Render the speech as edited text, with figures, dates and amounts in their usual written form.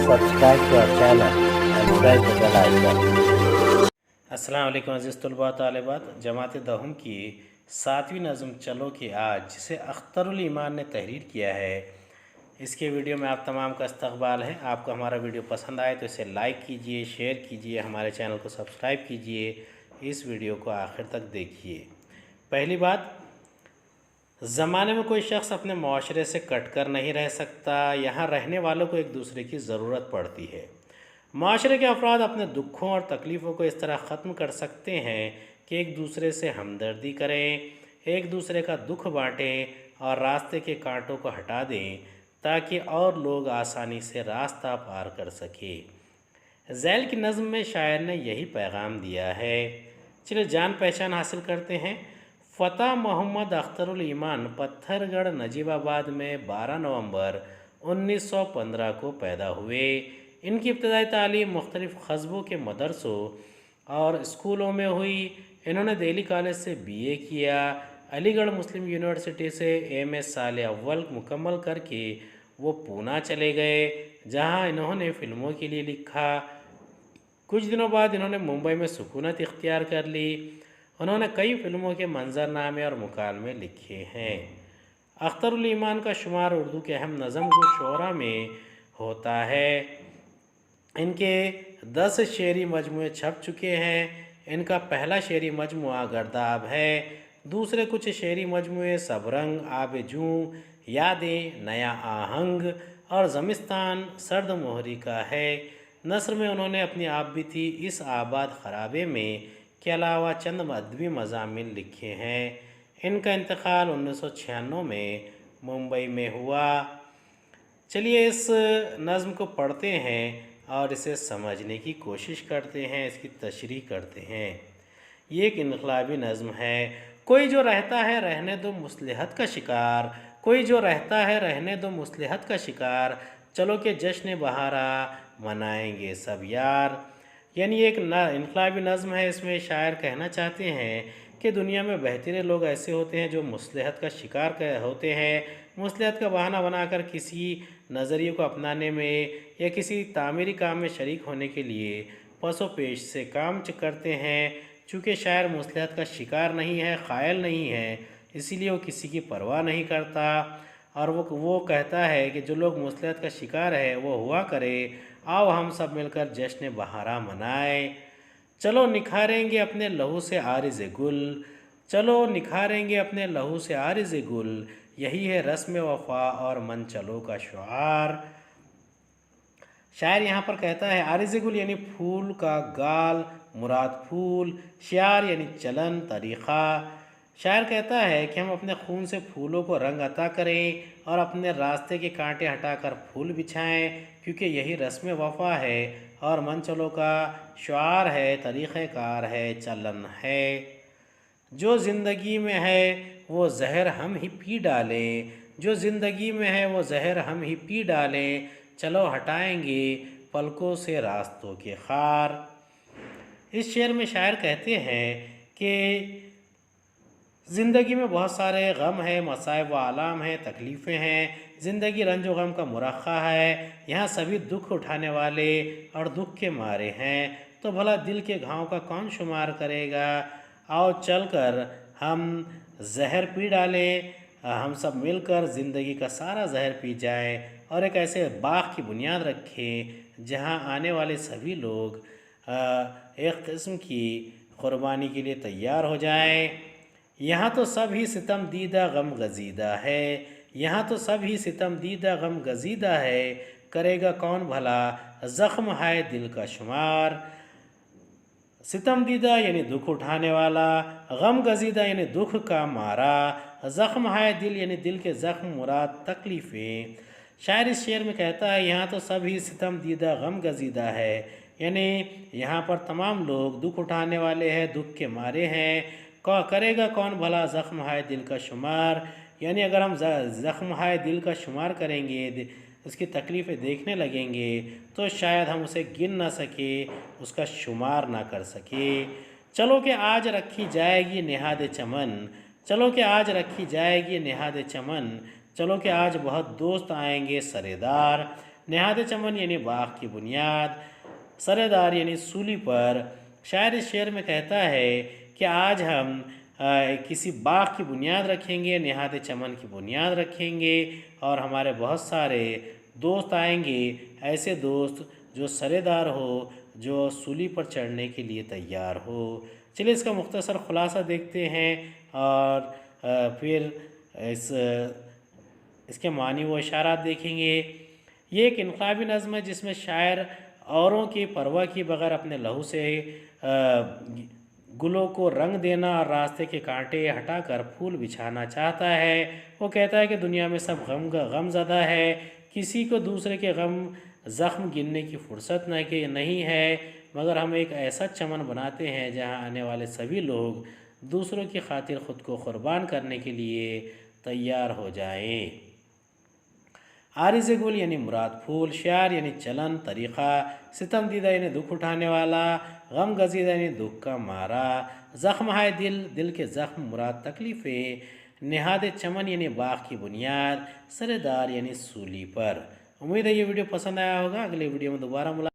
subscribe to our channel and press the bell icon. अस्सलाम वालेकुम अज़ीज़ तलबा तालिबात। जमात दहम की 7वीं नज़म चलो कि आज, जिसे अख्तरुल ईमान ने तहरीर किया है, इसके वीडियो में आप तमाम का इस्तकबाल है। आपको हमारा वीडियो पसंद आए तो इसे लाइक कीजिए, शेयर कीजिए, हमारे चैनल को सब्सक्राइब कीजिए, इस वीडियो को आखिर तक देखिए। पहली बात, ज़माने में कोई शख्स अपने माशरे से कट कर नहीं रह सकता। यहाँ रहने वालों को एक दूसरे की ज़रूरत पड़ती है। माशरे के अफराद अपने दुखों और तकलीफ़ों को इस तरह ख़त्म कर सकते हैं कि एक दूसरे से हमदर्दी करें, एक दूसरे का दुख बांटें और रास्ते के कांटों को हटा दें ताकि और लोग आसानी से रास्ता पार कर सकें। ज़ैल की नज़्म में शायर ने यही पैगाम दिया है। चलिए जान पहचान हासिल करते हैं। फ़तह मोहम्मद अख्तरुल ईमान पत्थरगढ़ नजीबाबाद में 12 नवंबर 1915 को पैदा हुए। इनकी इब्तदाई तालीम मुख्तलिफ़ कस्बों के मदरसों और स्कूलों में हुई। इन्होंने दिल्ली कॉलेज से BA किया। अलीगढ़ मुस्लिम यूनिवर्सिटी से MS साल अव्वल मुकम्मल करके वो पूना चले गए, जहां इन्होंने फ़िल्मों के लिए लिखा। कुछ दिनों बाद इन्होंने मुंबई में सुकूनत इख्तियार कर ली। उन्होंने कई फ़िल्मों के मंजरनामे और मुकालमे लिखे हैं। अख्तरुल ईमान का शुमार उर्दू के अहम नज़म गो शोरा में होता है। इनके 10 शेरी मजमूए छप चुके हैं। इनका पहला शेरी मजमुआ गर्दाब है। दूसरे कुछ शेरी मजमूए सबरंग, आब जूं, यादें, नया आहंग और ज़मिस्तान सर्द मोहरी का है। नस्र में उन्होंने अपनी आप भी थी इस आबाद खराबे में के अलावा चंद अदबी मज़ामीन लिखे हैं। इनका इंतकाल 1996 में मुंबई में हुआ। चलिए इस नज़्म को पढ़ते हैं और इसे समझने की कोशिश करते हैं, इसकी तशरीह करते हैं। ये एक इनकलाबी नज़्म है। कोई जो रहता है रहने दो मुसलहत का शिकार, कोई जो रहता है रहने दो मुसलहत का शिकार, चलो के जश्न बहारा मनाएंगे सब यार। यानी एक इनकलाबी नज़्म है। इसमें शायर कहना चाहते हैं कि दुनिया में बेहतरीन लोग ऐसे होते हैं जो मुसलहत का शिकार होते हैं। मुसलहत का बहाना बनाकर किसी नज़रिए को अपनाने में या किसी तामीरी काम में शरीक होने के लिए पसो पेश से काम करते हैं। चूँकि शायर मुसलहत का शिकार नहीं है, क़ायल नहीं है, इसीलिए वो किसी की परवाह नहीं करता। और वो कहता है कि जो लोग मुसलहत का शिकार है वो हुआ करे, आओ हम सब मिलकर जश्न बहारा मनाएं। चलो निखारेंगे अपने लहू से आरिज़ गुल, चलो निखारेंगे अपने लहू से आरिज़ गुल, यही है रस्म वफ़ा और मन चलो का शुआर। शायर यहाँ पर कहता है आरिज़ गुल यानी फूल का गाल, मुराद फूल, शियार यानी चलन तरीक़ा। शायर कहता है कि हम अपने खून से फूलों को रंग अता करें और अपने रास्ते के कांटे हटाकर फूल बिछाएं, क्योंकि यही रस्म वफ़ा है और मन चलो का शुआर है, तरीक़ेकार है, चलन है। जो ज़िंदगी में है वो जहर हम ही पी डालें, जो ज़िंदगी में है वो जहर हम ही पी डालें, चलो हटाएंगे पलकों से रास्तों के खार। इस शेर में शायर कहते हैं कि ज़िंदगी में बहुत सारे गम हैं, मसाइब व आलाम हैं, तकलीफ़ें हैं। ज़िंदगी रंज व गम का मुरक्का है। यहाँ सभी दुख उठाने वाले और दुख के मारे हैं, तो भला दिल के घाव का कौन शुमार करेगा। आओ चल कर हम जहर पी डालें, हम सब मिलकर ज़िंदगी का सारा जहर पी जाएं और एक ऐसे बाग़ की बुनियाद रखें जहाँ आने वाले सभी लोग एक किस्म की क़ुरबानी के लिए तैयार हो जाएं। यहाँ तो सब ही सितम दीदा गम गजीदा है, यहाँ तो सब ही सितम दीदा गम गजीदा है, करेगा कौन भला ज़ख्म है दिल का शुमार। सितम दीदा यानी दुख उठाने वाला, गम गजीदा यानी दुख का मारा, ज़ख्म है दिल यानी दिल के ज़ख्म मुराद तकलीफ़ें। शायर इस शेर में कहता है यहाँ तो सब ही सितम दीदा गम गजीदा है, यानी यहाँ पर तमाम लोग दुख उठाने वाले हैं, दुख के मारे हैं। करेगा कौन भला ज़ख्म है दिल का शुमार, यानी अगर हम ज़ख्म है दिल का शुमार करेंगे, उसकी तकलीफ़ें देखने लगेंगे, तो शायद हम उसे गिन ना सके, उसका शुमार ना कर सके। चलो कि आज रखी जाएगी निहाद चमन, चलो कि आज रखी जाएगी निहाद चमन, चलो कि आज बहुत दोस्त आएंगे सरेदार। नहाद चमन यानी बाग की बुनियाद, सरेदार यानी सूली पर। शायर इस शेर में कहता है कि आज हम किसी बाग की बुनियाद रखेंगे, नहाद चमन की बुनियाद रखेंगे और हमारे बहुत सारे दोस्त आएंगे, ऐसे दोस्त जो सरेदार हो, जो सूली पर चढ़ने के लिए तैयार हो। चलिए इसका मुख्तसर खुलासा देखते हैं और फिर इसके मानी व इशारात देखेंगे। ये एक इनकलाबी नज़्म है जिसमें शायर औरों की परवाह किए बगैर अपने लहू से गुलों को रंग देना और रास्ते के कांटे हटाकर फूल बिछाना चाहता है। वो कहता है कि दुनिया में सब गमज़दा है, किसी को दूसरे के ज़ख्म गिनने की फुर्सत नहीं है, मगर हम एक ऐसा चमन बनाते हैं जहां आने वाले सभी लोग दूसरों की खातिर ख़ुद को क़ुरबान करने के लिए तैयार हो जाएं। आरिज़ गुल यानी मुराद फूल, शार यानी चलन तरीक़ा, सितम दीदा यानी दुख उठाने वाला, गम गजीदा यानी दुख का मारा, ज़ख्म है दिल के ज़ख्म मुराद तकलीफ़ें, नहाद चमन यानी बाग की बुनियाद, सरेदार यानी सूली पर। उम्मीद है ये वीडियो पसंद आया होगा। अगले वीडियो में दोबारा